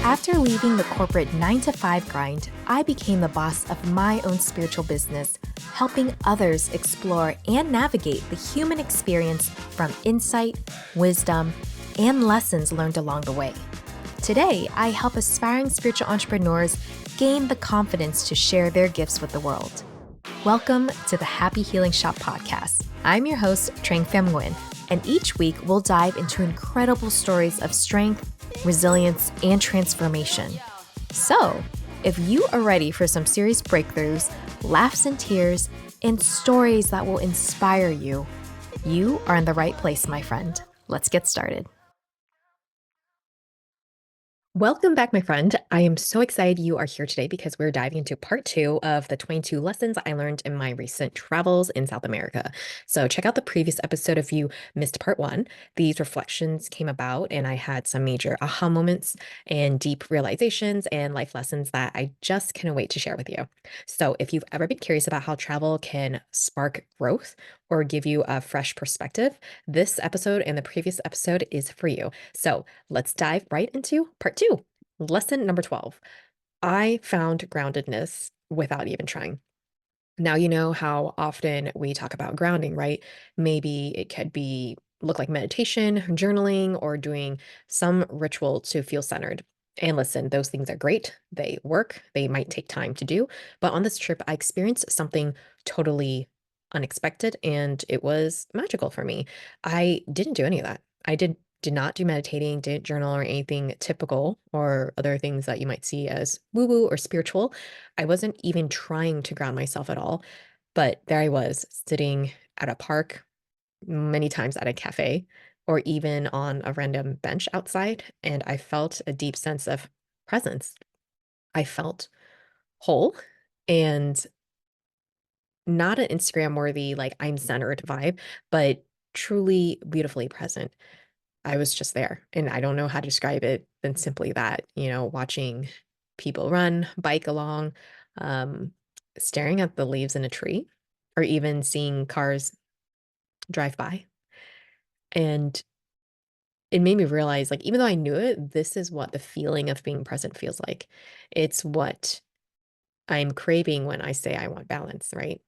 After leaving the corporate 9 to 5 grind, I became the boss of my own spiritual business, helping others explore and navigate the human experience from insight, wisdom, and lessons learned along the way. Today, I help aspiring spiritual entrepreneurs gain the confidence to share their gifts with the world. Welcome to the Happy Healing Shop podcast. I'm your host, Trang Pham Nguyen, and each week we'll dive into incredible stories of strength, resilience, and transformation. So, if you are ready for some serious breakthroughs, laughs and tears, and stories that will inspire you, you are in the right place, my friend. Let's get started. Welcome back, my friend. I am so excited you are here today because we're diving into part 2 of the 22 lessons I learned in my recent travels in South America. So check out the previous episode if you missed part 1. These reflections came about and I had some major aha moments and deep realizations and life lessons that I just cannot wait to share with you. So if you've ever been curious about how travel can spark growth or give you a fresh perspective, this episode and the previous episode is for you. So let's dive right into part 2. Lesson number 12. I found groundedness without even trying. Now, you know how often we talk about grounding, right? Maybe it could be look like meditation, journaling, or doing some ritual to feel centered. And listen, those things are great. They work. They might take time to do. But on this trip, I experienced something totally unexpected and it was magical for me. I didn't do any of that. I did not do meditating, didn't journal or anything typical or other things that you might see as woo woo or spiritual. I wasn't even trying to ground myself at all. But there I was sitting at a park, many times at a cafe, or even on a random bench outside. And I felt a deep sense of presence. I felt whole and not an Instagram worthy, like I'm centered vibe, but truly beautifully present. I was just there and I don't know how to describe it than simply that, watching people run, bike along, um, staring at the leaves in a tree, or even seeing cars drive by. And it made me realize, like, even though I knew it, this is what the feeling of being present feels like. It's what I'm craving when I say I want balance, right?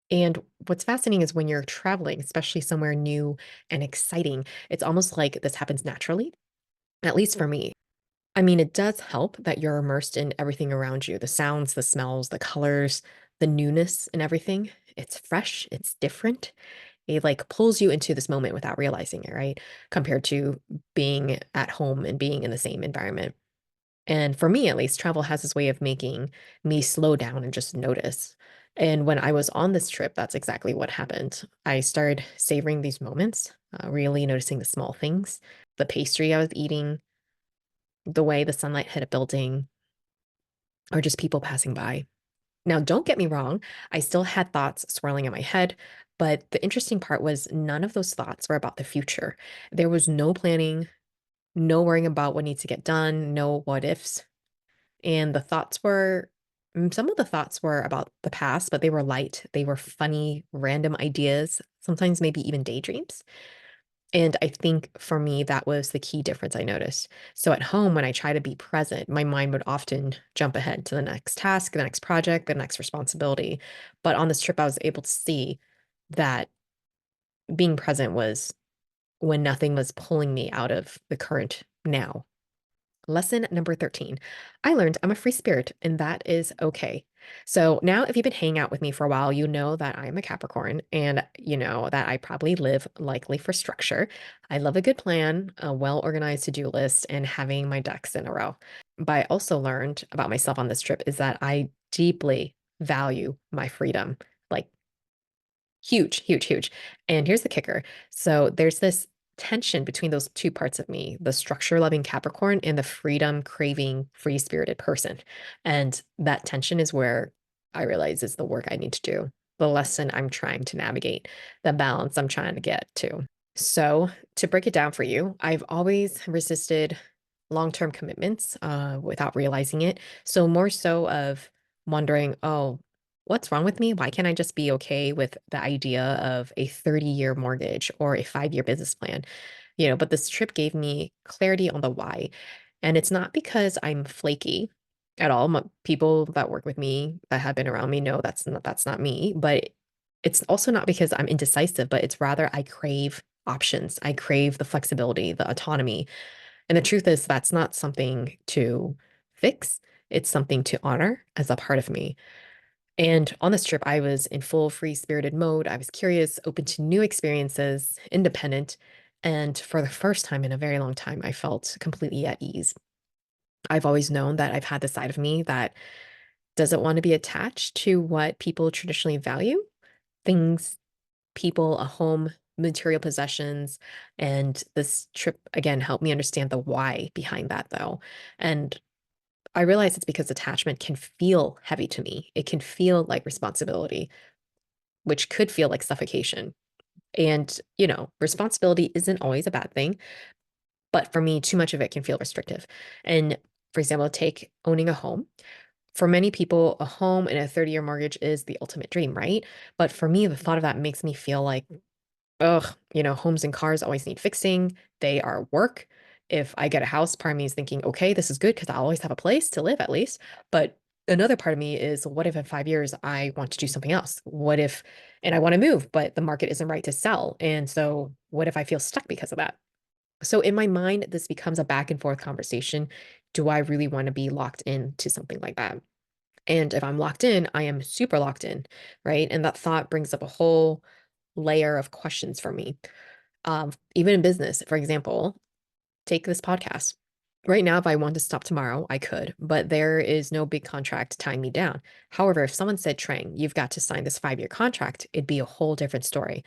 And what's fascinating is when you're traveling, especially somewhere new and exciting, it's almost like this happens naturally, at least for me. I mean, it does help that you're immersed in everything around you, the sounds, the smells, the colors, the newness and everything. It's fresh, it's different. It like pulls you into this moment without realizing it, right? Compared to being at home and being in the same environment. And for me, at least, travel has this way of making me slow down and just notice. And when I was on this trip, that's exactly what happened. I started savoring these moments, really noticing the small things, the pastry I was eating, the way the sunlight hit a building, or just people passing by. Now, don't get me wrong, I still had thoughts swirling in my head, but the interesting part was none of those thoughts were about the future. There was no planning, no worrying about what needs to get done, no what ifs. And some of the thoughts were about the past, but they were light. They were funny, random ideas, sometimes maybe even daydreams. And I think for me, that was the key difference I noticed. So at home, when I try to be present, my mind would often jump ahead to the next task, the next project, the next responsibility. But on this trip, I was able to see that being present was when nothing was pulling me out of the current now. Lesson number 13. I learned I'm a free spirit, and that is okay. So now, if you've been hanging out with me for a while, you know that I'm a Capricorn, and you know that I probably live likely for structure. I love a good plan, a well organized to do list, and having my ducks in a row. But I also learned about myself on this trip is that I deeply value my freedom. Like, huge, huge, huge. And here's the kicker. So there's this tension between those two parts of me, the structure loving Capricorn and the freedom craving free spirited person. And that tension is where I realize is the work I need to do, the lesson I'm trying to navigate, the balance I'm trying to get to. So, to break it down for you, I've always resisted long term commitments without realizing it. So, more so of wondering, oh, what's wrong with me? Why can't I just be okay with the idea of a 30-year mortgage or a 5-year business plan? But this trip gave me clarity on the why. And it's not because I'm flaky at all. People that work with me that have been around me know that's not me, but it's also not because I'm indecisive, but it's rather I crave options. I crave the flexibility, the autonomy. And the truth is that's not something to fix. It's something to honor as a part of me. And on this trip, I was in full free spirited mode. I was curious, open to new experiences, independent. And for the first time in a very long time, I felt completely at ease. I've always known that I've had the side of me that doesn't want to be attached to what people traditionally value things, people, a home, material possessions. And this trip, again, helped me understand the why behind that, though. And I realize it's because attachment can feel heavy to me. It can feel like responsibility, which could feel like suffocation. And, responsibility isn't always a bad thing, but for me, too much of it can feel restrictive. And for example, take owning a home. For many people, a home and a 30-year mortgage is the ultimate dream, right? But for me, the thought of that makes me feel like, ugh, homes and cars always need fixing. They are work. If I get a house, part of me is thinking, okay, this is good because I always have a place to live at least. But another part of me is, what if in 5 years I want to do something else? What if, and I want to move, but the market isn't right to sell. And so what if I feel stuck because of that? So in my mind, this becomes a back and forth conversation. Do I really want to be locked into something like that? And if I'm locked in, I am super locked in, right? And that thought brings up a whole layer of questions for me. Even in business, for example, take this podcast. Right now, if I want to stop tomorrow, I could, but there is no big contract tying me down. However, if someone said, Trang, you've got to sign this 5-year contract, it'd be a whole different story.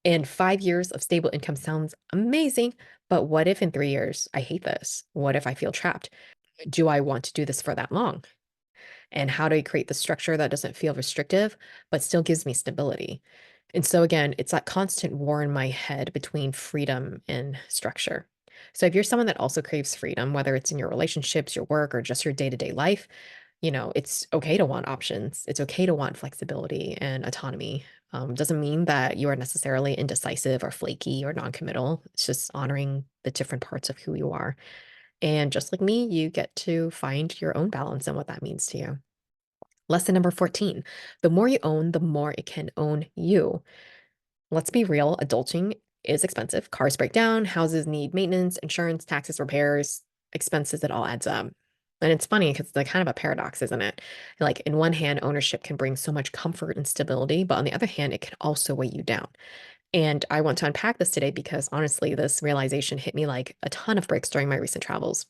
And 5 years of stable income sounds amazing, but what if in 3 years I hate this? What if I feel trapped? Do I want to do this for that long? And how do I create the structure that doesn't feel restrictive, but still gives me stability? And so, again, it's that constant war in my head between freedom and structure. So, if you're someone that also craves freedom, whether it's in your relationships, your work, or just your day to day life, it's okay to want options. It's okay to want flexibility and autonomy. Doesn't mean that you are necessarily indecisive or flaky or non-committal. It's just honoring the different parts of who you are. And just like me, you get to find your own balance and what that means to you. Lesson number 14. The more you own, the more it can own you. Let's be real, adulting is expensive. Cars break down, houses need maintenance, insurance, taxes, repairs, expenses, it all adds up. And it's funny because it's like kind of a paradox, isn't it? Like, in one hand, ownership can bring so much comfort and stability, but on the other hand, it can also weigh you down. And I want to unpack this today because honestly, this realization hit me like a ton of bricks during my recent travels.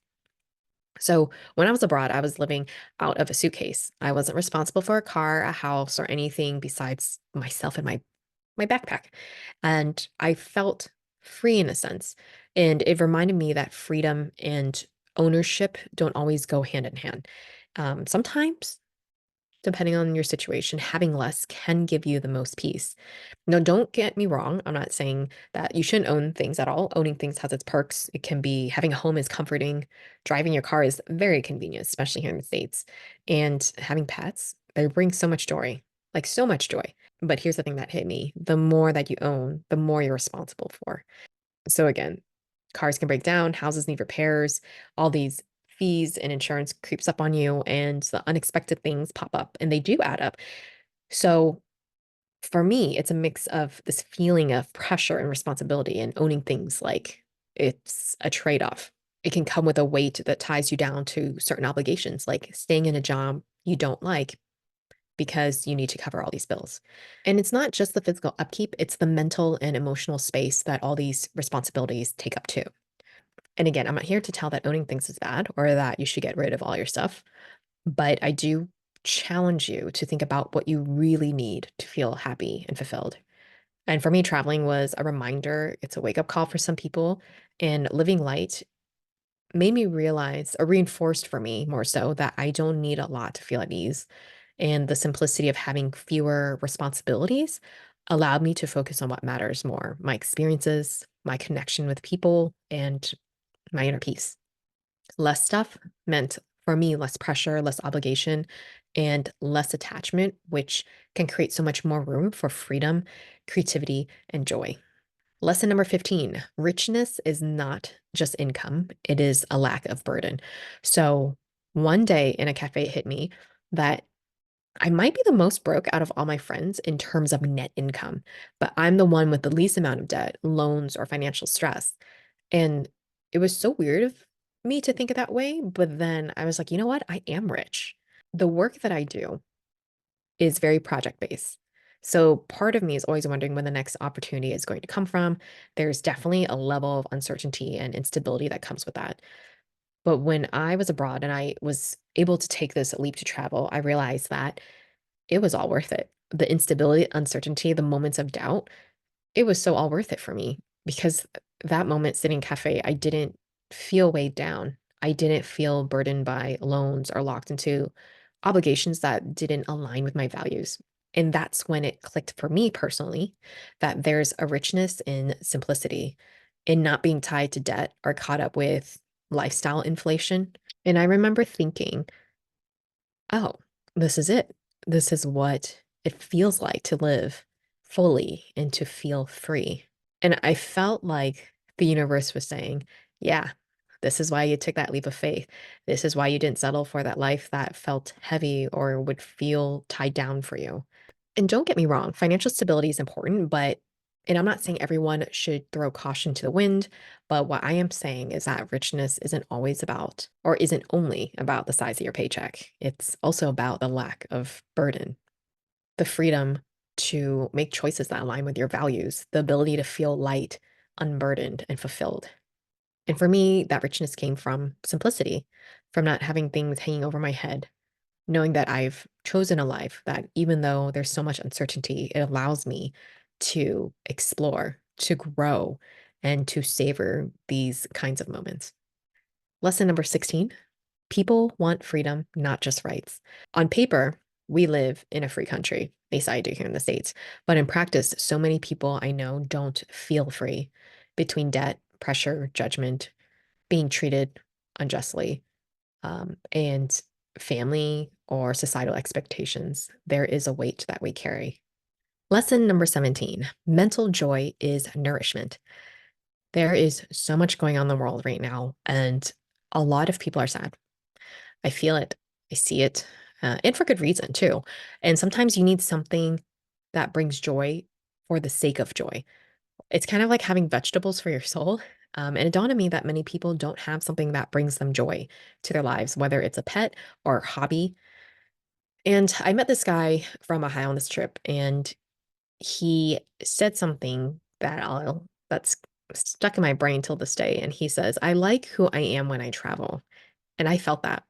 So, when I was abroad, I was living out of a suitcase. I wasn't responsible for a car, a house, or anything besides myself and my backpack. And I felt free in a sense. And it reminded me that freedom and ownership don't always go hand in hand. Sometimes, depending on your situation, having less can give you the most peace. Now, don't get me wrong. I'm not saying that you shouldn't own things at all. Owning things has its perks. It can be having a home is comforting. Driving your car is very convenient, especially here in the States. And having pets, they bring so much joy, like so much joy. But here's the thing that hit me: the more that you own, the more you're responsible for. So again, cars can break down, houses need repairs, all these fees and insurance creeps up on you, and the unexpected things pop up, and they do add up. So for me, it's a mix of this feeling of pressure and responsibility and owning things like it's a trade-off. It can come with a weight that ties you down to certain obligations, like staying in a job you don't like because you need to cover all these bills. And it's not just the physical upkeep, it's the mental and emotional space that all these responsibilities take up too. And again, I'm not here to tell that owning things is bad or that you should get rid of all your stuff, but I do challenge you to think about what you really need to feel happy and fulfilled. And for me, traveling was a reminder, it's a wake up call for some people. And living light made me realize, or reinforced for me more so, that I don't need a lot to feel at ease. And the simplicity of having fewer responsibilities allowed me to focus on what matters more: my experiences, my connection with people, and my inner peace. Less stuff meant for me less pressure, less obligation, and less attachment, which can create so much more room for freedom, creativity, and joy. Lesson number 15, richness is not just income, it is a lack of burden. So one day in a cafe, it hit me that I might be the most broke out of all my friends in terms of net income, but I'm the one with the least amount of debt, loans, or financial stress. And it was so weird of me to think it that way. But then I was like, you know what? I am rich. The work that I do is very project based. So part of me is always wondering when the next opportunity is going to come from. There's definitely a level of uncertainty and instability that comes with that. But when I was abroad and I was able to take this leap to travel, I realized that it was all worth it. The instability, uncertainty, the moments of doubt, it was so all worth it for me because that moment sitting in cafe, I didn't feel weighed down. I didn't feel burdened by loans or locked into obligations that didn't align with my values. And that's when it clicked for me personally that there's a richness in simplicity, in not being tied to debt or caught up with lifestyle inflation. And I remember thinking, oh, this is it. This is what it feels like to live fully and to feel free. And I felt like the universe was saying, yeah, this is why you took that leap of faith. This is why you didn't settle for that life that felt heavy or would feel tied down for you. And don't get me wrong, financial stability is important, but, and I'm not saying everyone should throw caution to the wind, but what I am saying is that richness isn't always about, or isn't only about the size of your paycheck. It's also about the lack of burden, the freedom to make choices that align with your values, the ability to feel light, unburdened, and fulfilled. And for me, that richness came from simplicity, from not having things hanging over my head, knowing that I've chosen a life that even though there's so much uncertainty, it allows me to explore, to grow, and to savor these kinds of moments. Lesson number 16, people want freedom, not just rights. On paper, we live in a free country. At least I do here in the States. But in practice, so many people I know don't feel free between debt, pressure, judgment, being treated unjustly, and family or societal expectations. There is a weight that we carry. Lesson number 17, mental joy is nourishment. There is so much going on in the world right now, and a lot of people are sad. I feel it, I see it, and for good reason too. And sometimes you need something that brings joy for the sake of joy. It's kind of like having vegetables for your soul. And it dawned on me that many people don't have something that brings them joy to their lives, whether it's a pet or a hobby. And I met this guy from Ohio on this trip, and he said something that's stuck in my brain till this day. And he says, I like who I am when I travel. And I felt that.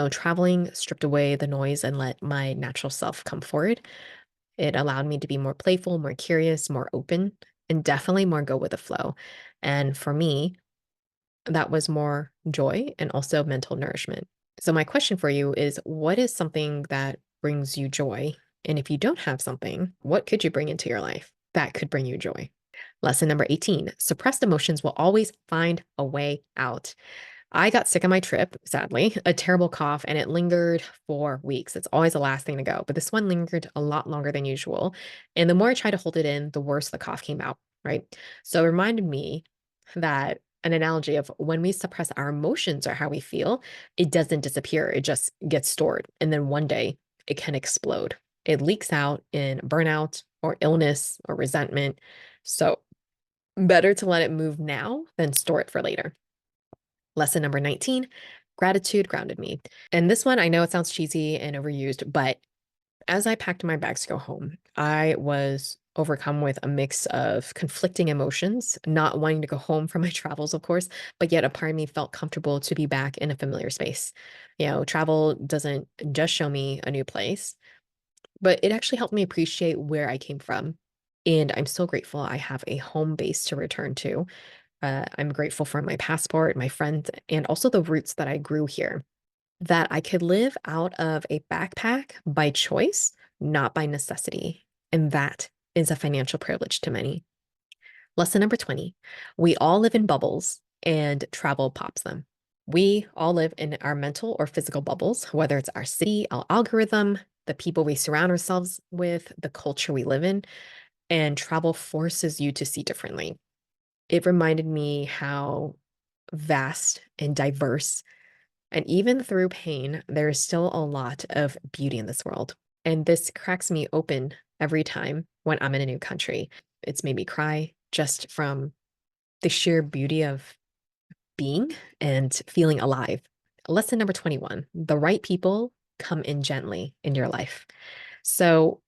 Traveling stripped away the noise and let my natural self come forward. It allowed me to be more playful, more curious, more open, and definitely more go with the flow. And for me, that was more joy and also mental nourishment. So, my question for you is what is something that brings you joy? And if you don't have something, what could you bring into your life that could bring you joy? Lesson number 18, suppressed emotions will always find a way out. I got sick on my trip, sadly, a terrible cough, and it lingered for weeks. It's always the last thing to go, but this one lingered a lot longer than usual. And the more I tried to hold it in, the worse the cough came out, right? So it reminded me that an analogy of when we suppress our emotions or how we feel, it doesn't disappear, it just gets stored. And then one day it can explode. It leaks out in burnout or illness or resentment. So better to let it move now than store it for later. Lesson number 19, gratitude grounded me. And this one, I know it sounds cheesy and overused, but as I packed my bags to go home, I was overcome with a mix of conflicting emotions, not wanting to go home from my travels, of course, but yet a part of me felt comfortable to be back in a familiar space. Travel doesn't just show me a new place, but it actually helped me appreciate where I came from. And I'm so grateful I have a home base to return to. I'm grateful for my passport, my friends, and also the roots that I grew here. That I could live out of a backpack by choice, not by necessity. And that is a financial privilege to many. Lesson number 20, we all live in bubbles and travel pops them. We all live in our mental or physical bubbles, whether it's our city, our algorithm, the people we surround ourselves with, the culture we live in. and travel forces you to see differently. It reminded me how vast and diverse, and even through pain, there is still a lot of beauty in this world. And this cracks me open every time when I'm in a new country. It's made me cry just from the sheer beauty of being and feeling alive. Lesson number 21, the right people come in gently in your life. So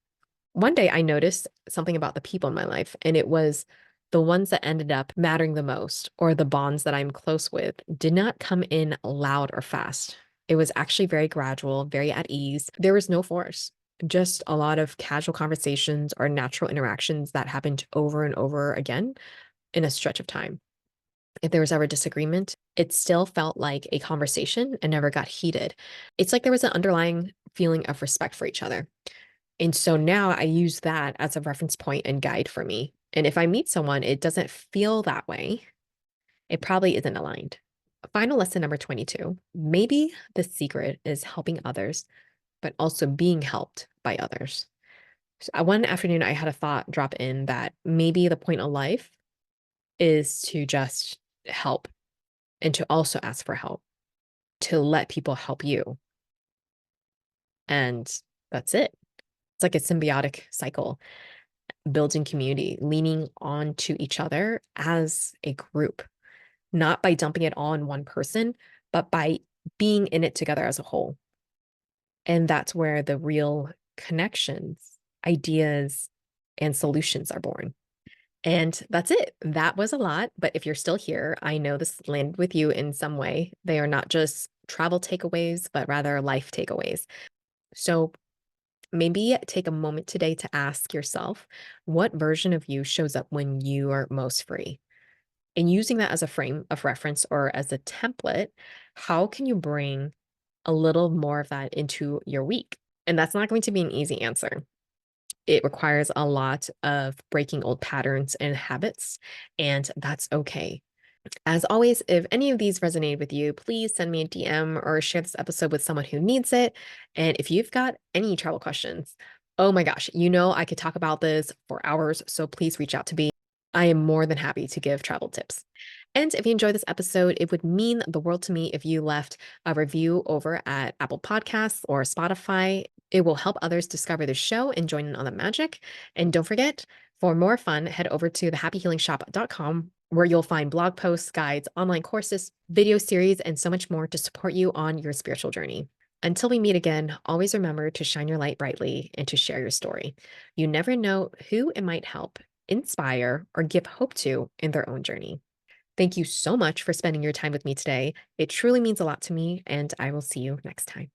one day I noticed something about the people in my life, and it was the ones that ended up mattering the most, or the bonds that I'm close with, did not come in loud or fast. It was actually very gradual, very at ease. There was no force, just a lot of casual conversations or natural interactions that happened over and over again in a stretch of time. If there was ever disagreement, it still felt like a conversation and never got heated. It's like there was an underlying feeling of respect for each other. And so now I use that as a reference point and guide for me. And if I meet someone, it doesn't feel that way, it probably isn't aligned. Final lesson number 22. Maybe the secret is helping others, but also being helped by others. So one afternoon, I had a thought drop in that maybe the point of life is to just help and to also ask for help, to let people help you. And that's it. It's like a symbiotic cycle, building community, leaning on to each other as a group, not by dumping it all on one person, but by being in it together as a whole. And that's where the real connections, ideas, and solutions are born. And that's it. That was a lot. But if you're still here, I know this landed with you in some way. They are not just travel takeaways, but rather life takeaways. So maybe take a moment today to ask yourself what version of you shows up when you are most free? And using that as a frame of reference or as a template, how can you bring a little more of that into your week? And that's not going to be an easy answer. It requires a lot of breaking old patterns and habits, and that's okay. As always, if any of these resonated with you, please send me a DM or share this episode with someone who needs it. And if you've got any travel questions, oh my gosh, I could talk about this for hours. So please reach out to me. I am more than happy to give travel tips. And if you enjoyed this episode, it would mean the world to me if you left a review over at Apple Podcasts or Spotify. It will help others discover the show and join in on the magic. And don't forget, for more fun, head over to thehappyhealingshop.com where you'll find blog posts, guides, online courses, video series, and so much more to support you on your spiritual journey. Until we meet again, always remember to shine your light brightly and to share your story. You never know who it might help, inspire, or give hope to in their own journey. Thank you so much for spending your time with me today. It truly means a lot to me, and I will see you next time.